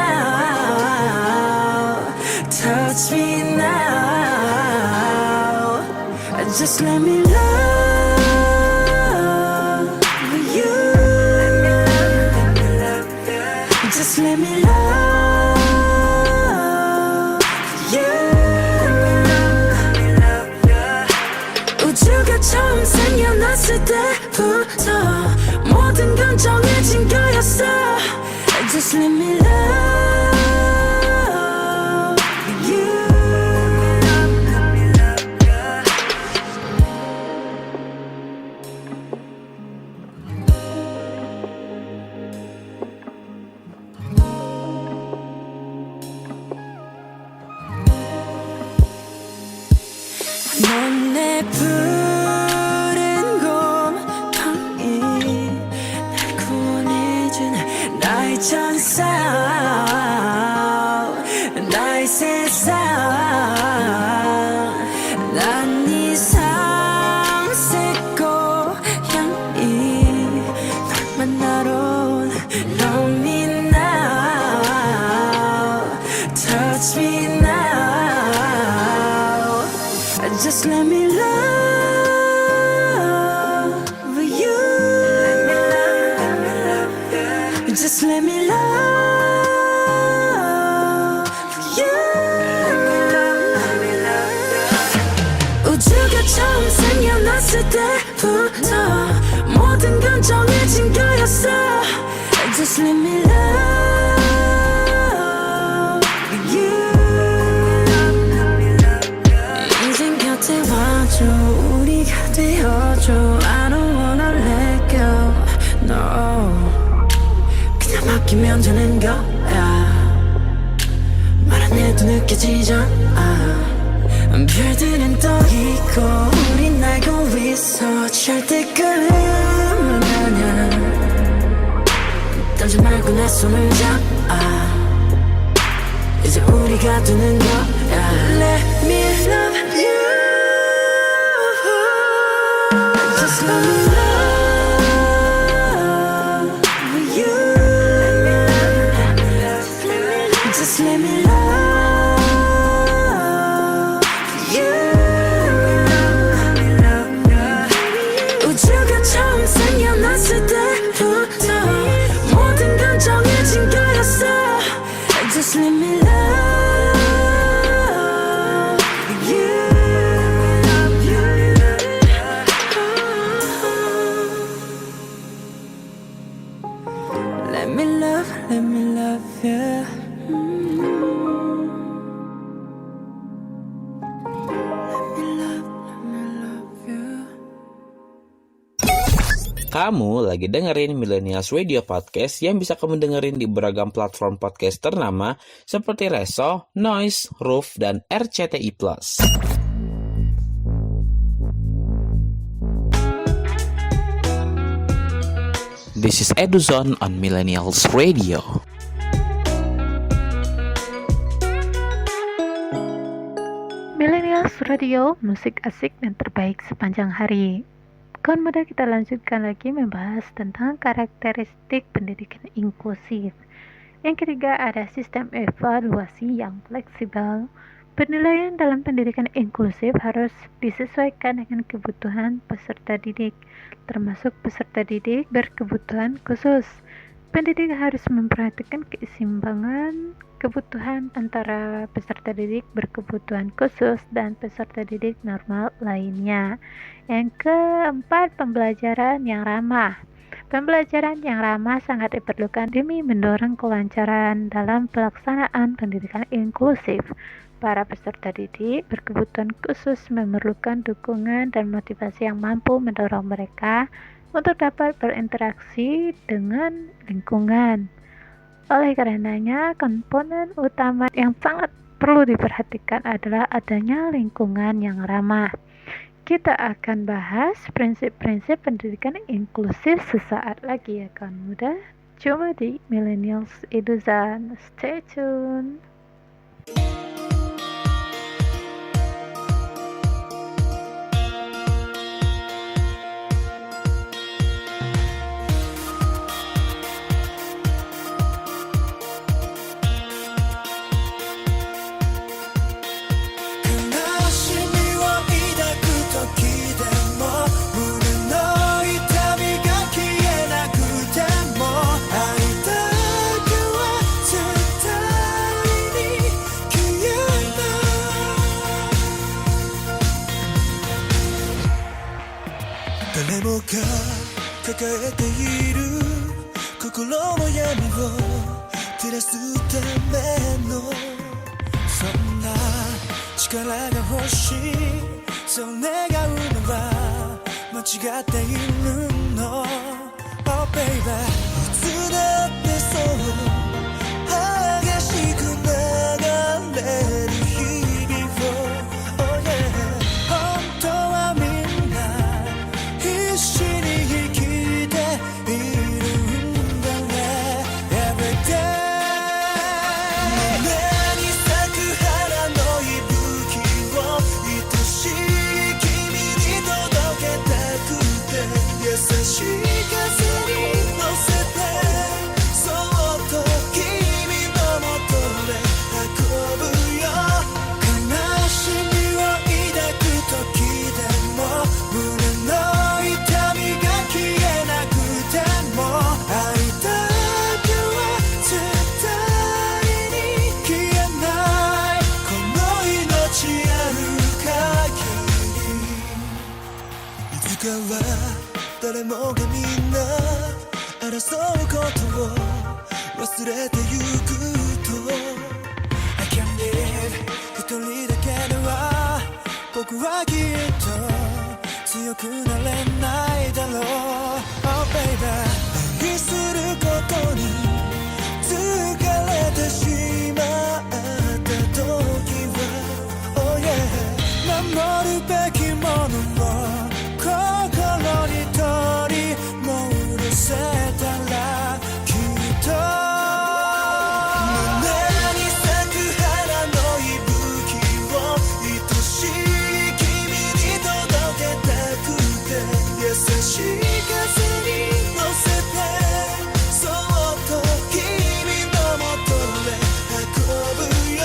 Touch me now Just let me love you Just let me love you 우주가 처음 생겨났을 때부터 모든 건 정해진 거였어 Just let me love you 넌 내 푸른 곰팡이 날 구원해준 나의 천사 나의 세상 난 네 상색 고향이 널 만나러 온 Love me now Touch me now Just let me love you Just let me love 처음 생겨났을 때부터 모든 건 정해진 거였어. Just let me love you. 이젠 곁에 와줘, 우리가 되어줘. I don't wanna let go, no. 그냥 맡기면 되는 거야. 말 안 해도 느껴지잖아. 별들은 떠 있고 우린 알고 있어. 절대 끝은 아냐. 떨지 말고 내 손을 잡아. 이제 우리가 되는 거야. Let me love you. Just let me love you. Just let me love you. 우주가 처음 생겨났을 때부터 모든 건 정해진 거였어. Just let me love you. Let me love you. Kamu lagi dengerin Millennials Radio Podcast yang bisa kamu dengerin di beragam platform podcast ternama seperti Reso, Noise, Roof, dan RCTI+. This is Eduzone on Millennials Radio. Millennials Radio, musik asik dan terbaik sepanjang hari. Kawan muda, kita lanjutkan lagi membahas tentang karakteristik pendidikan inklusif. Yang ketiga, ada sistem evaluasi yang fleksibel. Penilaian dalam pendidikan inklusif harus disesuaikan dengan kebutuhan peserta didik, termasuk peserta didik berkebutuhan khusus. Pendidik harus memperhatikan keseimbangan kebutuhan antara peserta didik berkebutuhan khusus dan peserta didik normal lainnya. Yang keempat, pembelajaran yang ramah. Pembelajaran yang ramah sangat diperlukan demi mendorong kelancaran dalam pelaksanaan pendidikan inklusif. Para peserta didik berkebutuhan khusus memerlukan dukungan dan motivasi yang mampu mendorong mereka untuk dapat berinteraksi dengan lingkungan. Oleh karenanya, komponen utama yang sangat perlu diperhatikan adalah adanya lingkungan yang ramah. Kita akan bahas prinsip-prinsip pendidikan inklusif sesaat lagi ya kawan muda. Cuma di Millennials Eduzone. Stay tune.抱えている心の闇を照らすためのそんな力が欲しいそう願うのは間違っているの Oh baby いつだってそう激しく流れる日々を Oh yeah 本当はみんな必死に生きているんだね Every day 胸に咲く花の息吹を愛しい君に届けたくて優しい風に乗せてそっとは誰もがみんな争うことを忘れてゆくと I can't live 一人だけでは僕はきっと強くなれないだろう Oh baby 愛することに疲れてしまった時は Oh yeah 守るべきものを心に取り戻せたらきっと胸に咲く花の息吹を愛しい君に届けたくて優しい風に乗せてそっと君のもとへ運ぶよ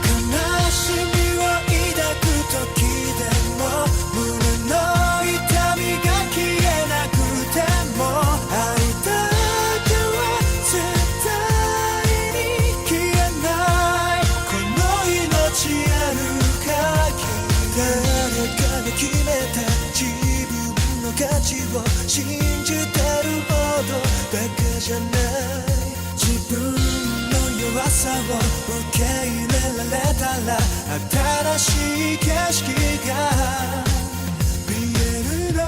悲しみを抱く時でも胸の痛みが消えなくても愛だけは絶対に消えないこの命ある限り誰かが決めた自分の価値を信じてるほどバカじゃない自分の弱さを受け入れられたら新しい景色が見えるの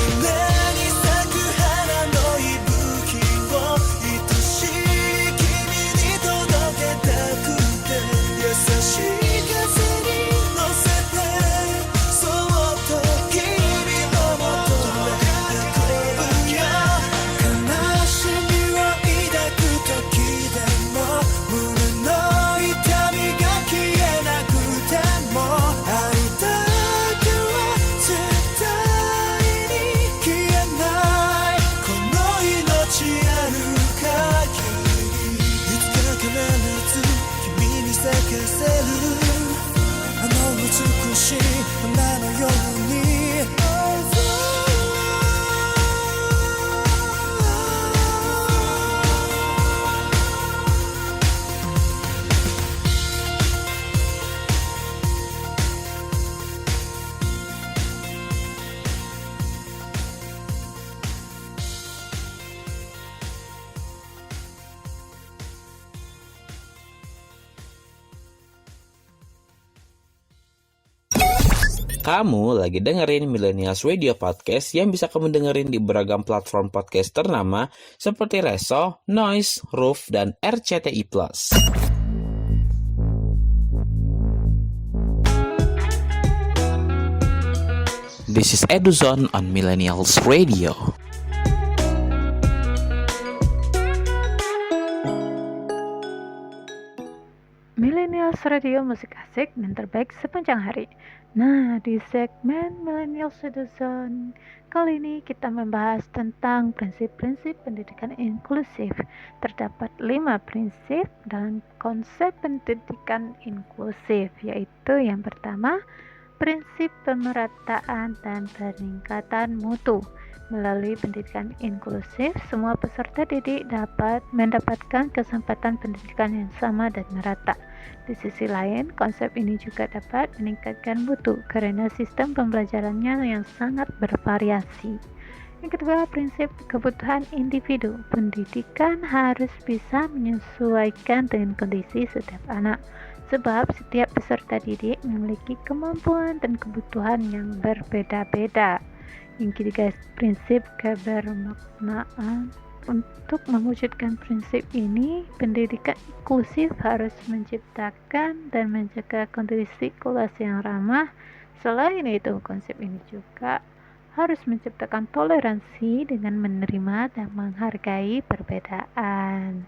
胸に咲く花の息吹を愛しい君に届けたくて優しい風に乗せてそっと君のもとへ運ぶよ悲しみを抱く時でも胸の痛みが消えなくても愛だけは絶対に消えないこの命ある限りいつか必ず君に咲かせるあの美しい花のようにKamu lagi dengerin Millennials Radio Podcast yang bisa kamu dengerin di beragam platform podcast ternama seperti Reso, Noise, Roof, dan RCTI+. This is Eduzone on Millennials Radio. Millennials Radio, musik asik dan terbaik sepanjang hari. Nah, di segmen Millennials Eduzone kali ini kita membahas tentang prinsip-prinsip pendidikan inklusif. Terdapat 5 prinsip dalam konsep pendidikan inklusif, yaitu yang pertama, prinsip pemerataan dan peningkatan mutu. Melalui pendidikan inklusif, semua peserta didik dapat mendapatkan kesempatan pendidikan yang sama dan merata. Di sisi lain, konsep ini juga dapat meningkatkan mutu karena sistem pembelajarannya yang sangat bervariasi. Yang kedua, prinsip kebutuhan individu. Pendidikan harus bisa menyesuaikan dengan kondisi setiap anak, sebab setiap peserta didik memiliki kemampuan dan kebutuhan yang berbeda-beda. Yang ketiga, prinsip kebermaknaan. Untuk mewujudkan prinsip ini, pendidikan inklusif harus menciptakan dan menjaga kondisi kelas yang ramah. Selain itu, konsep ini juga harus menciptakan toleransi dengan menerima dan menghargai perbedaan.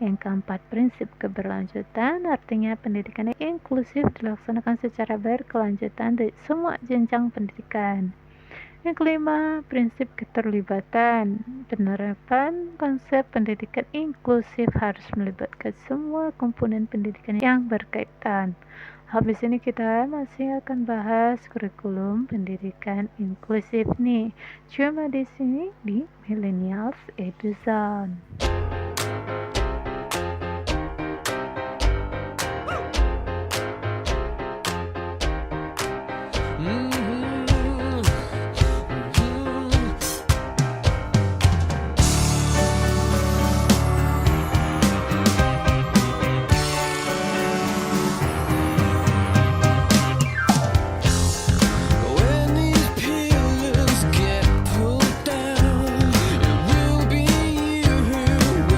Yang keempat, prinsip keberlanjutan, artinya pendidikan inklusif dilaksanakan secara berkelanjutan di semua jenjang pendidikan. Yang kelima, prinsip keterlibatan. Penerapan konsep pendidikan inklusif harus melibatkan semua komponen pendidikan yang berkaitan. Habis ini kita masih akan bahas kurikulum pendidikan inklusif nih. Cuma di sini di Millennials Eduzone. When these pillars get pulled down, it will be you who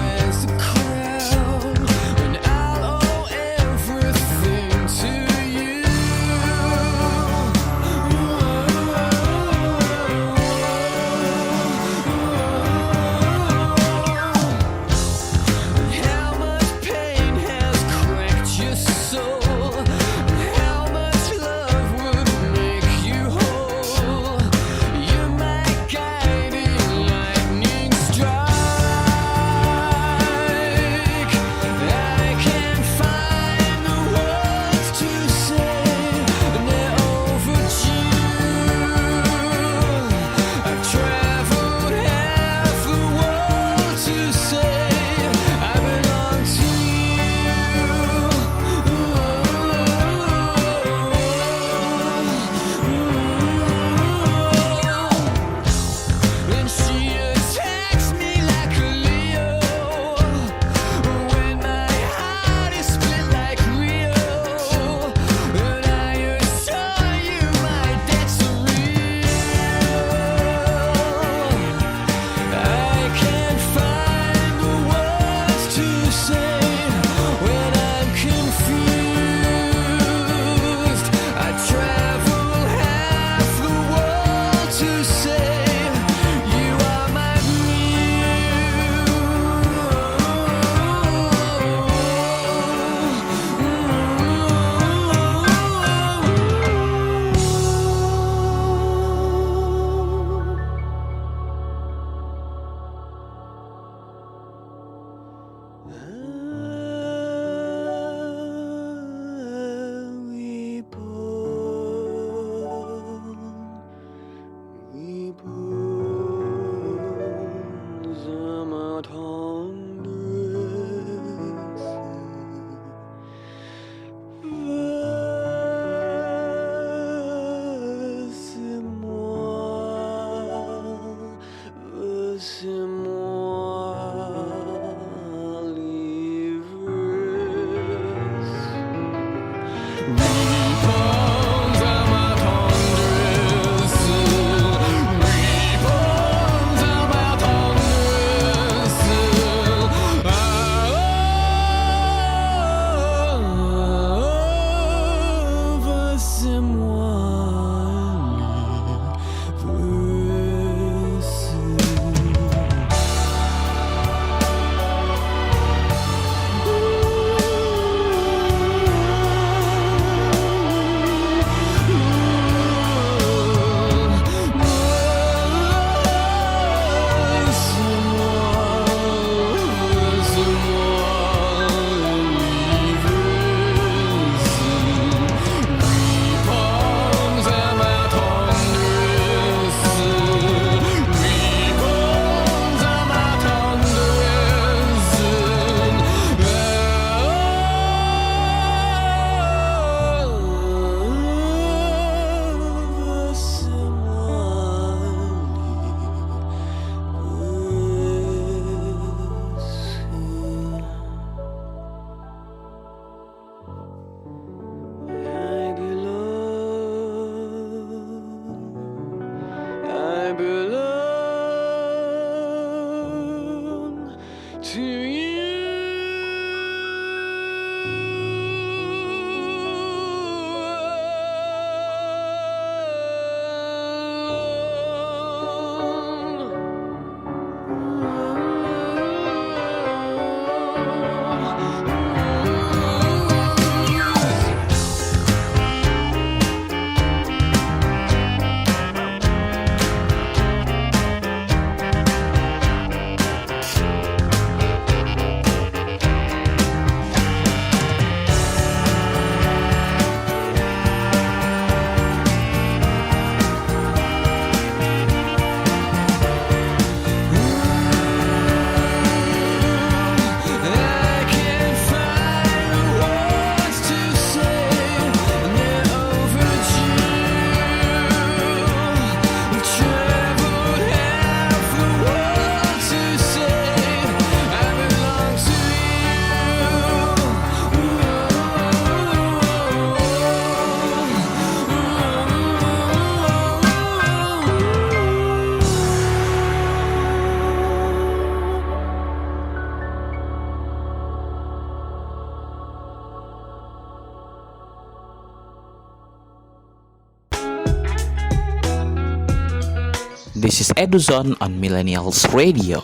This is EduZone on Millennials Radio.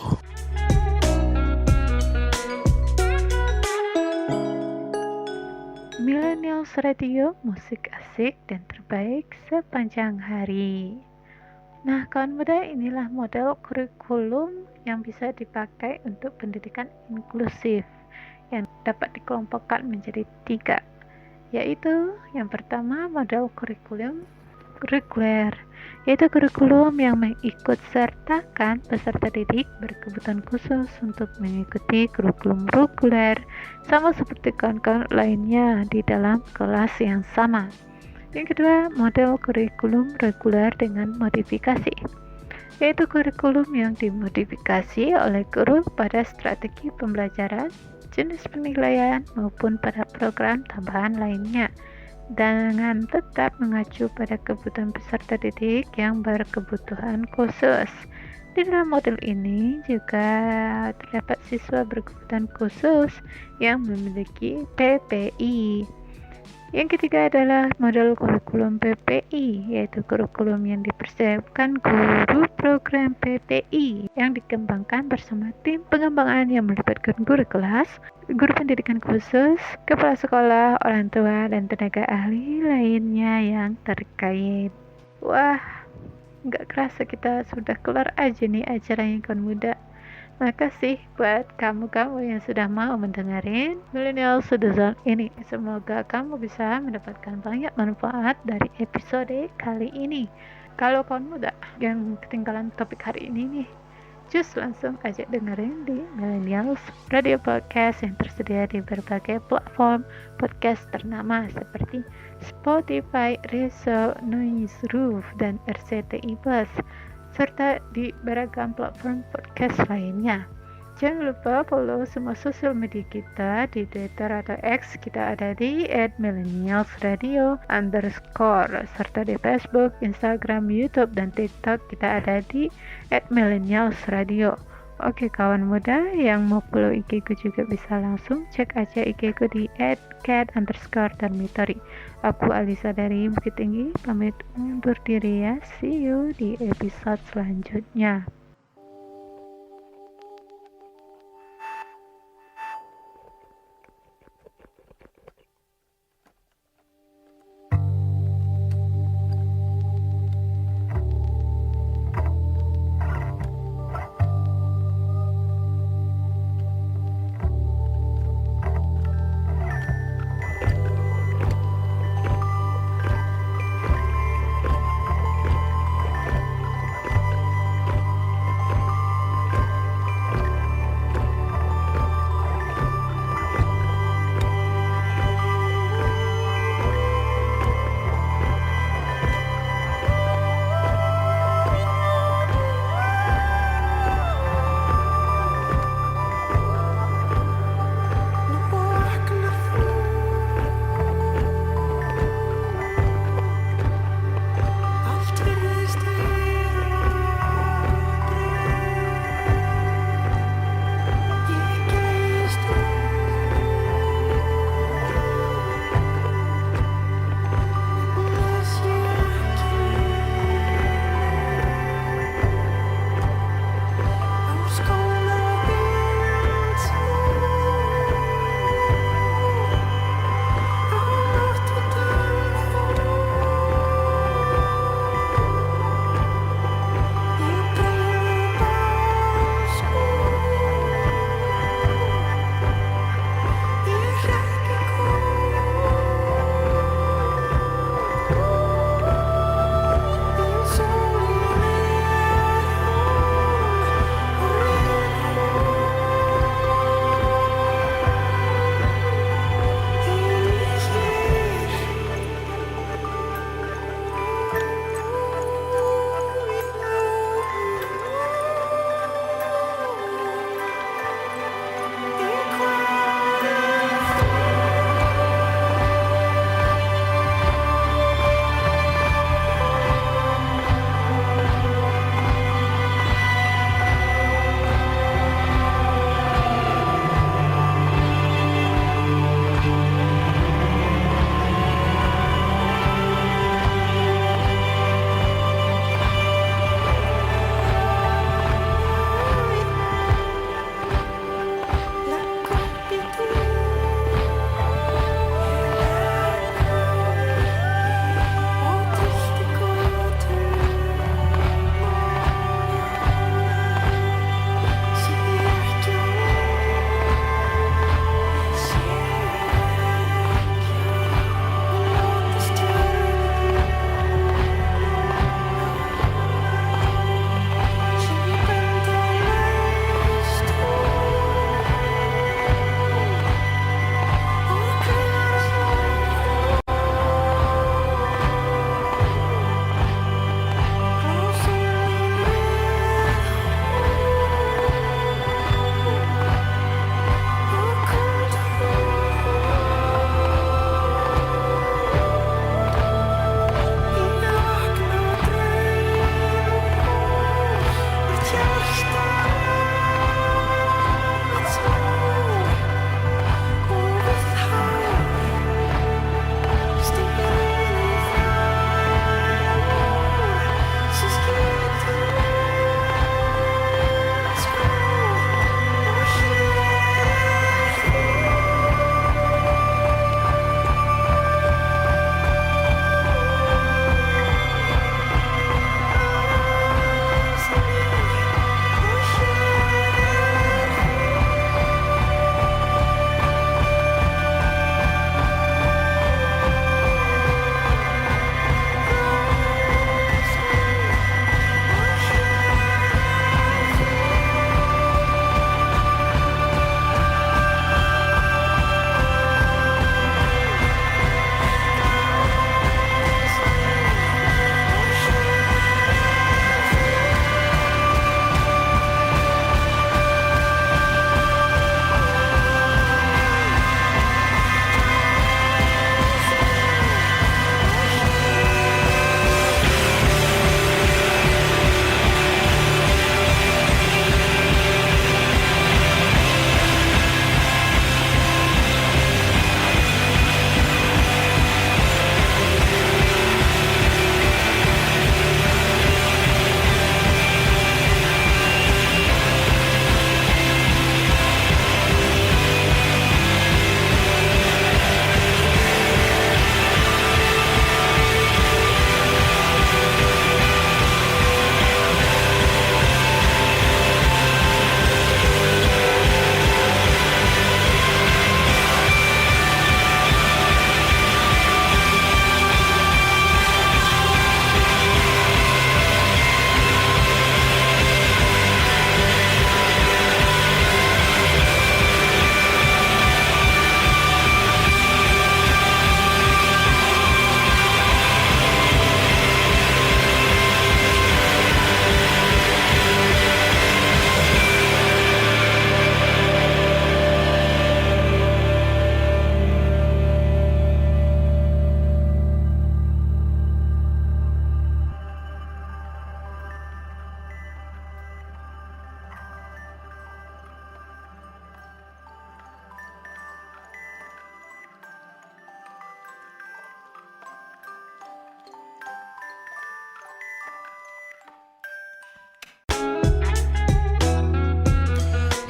Millennials Radio, musik asik dan terbaik sepanjang hari. Nah, kawan muda, inilah model kurikulum yang bisa dipakai untuk pendidikan inklusif yang dapat dikelompokkan menjadi 3, yaitu yang pertama model kurikulum reguler, yaitu kurikulum yang mengikut sertakan peserta didik berkebutuhan khusus untuk mengikuti kurikulum reguler sama seperti kawan-kawan lainnya di dalam kelas yang sama. Yang kedua, model kurikulum reguler dengan modifikasi, yaitu kurikulum yang dimodifikasi oleh guru pada strategi pembelajaran, jenis penilaian, maupun pada program tambahan lainnya, dengan tetap mengacu pada kebutuhan peserta didik yang berkebutuhan khusus. Di dalam model ini juga terdapat siswa berkebutuhan khusus yang memiliki PPI. Yang ketiga adalah model kurikulum PPI, yaitu kurikulum yang dipersiapkan guru program PPI yang dikembangkan bersama tim pengembangan yang melibatkan guru kelas, guru pendidikan khusus, kepala sekolah, orang tua, dan tenaga ahli lainnya yang terkait. Wah, nggak kerasa kita sudah kelar aja nih acaranya kawan muda. Makasih buat kamu-kamu yang sudah mau mendengarin Millennial Citizen ini. Semoga kamu bisa mendapatkan banyak manfaat dari episode kali ini. Kalau kamu muda yang ketinggalan topik hari ini nih, just langsung aja dengerin di Millennials Radio Podcast yang tersedia di berbagai platform podcast ternama seperti Spotify, Reso, Noise Roof, dan RCTI Plus, serta di beragam platform podcast lainnya. Jangan lupa follow semua sosial media kita di Twitter atau X, kita ada di @millennialsradio_, serta di Facebook, Instagram, YouTube, dan TikTok kita ada di @millennialsradio. Oke kawan muda, yang mau follow IG ku juga bisa langsung cek aja IG ku di @cat_dormitory. Aku Alisa dari Bukit Tinggi, pamit undur diri ya. See you di episode selanjutnya.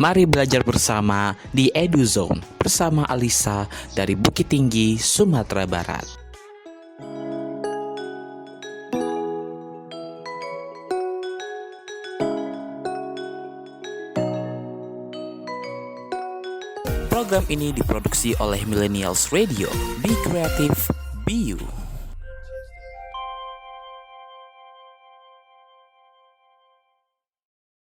Mari belajar bersama di EduZone bersama Alisa dari Bukit Tinggi, Sumatera Barat. Program ini diproduksi oleh Millennials Radio. Be creative, be you.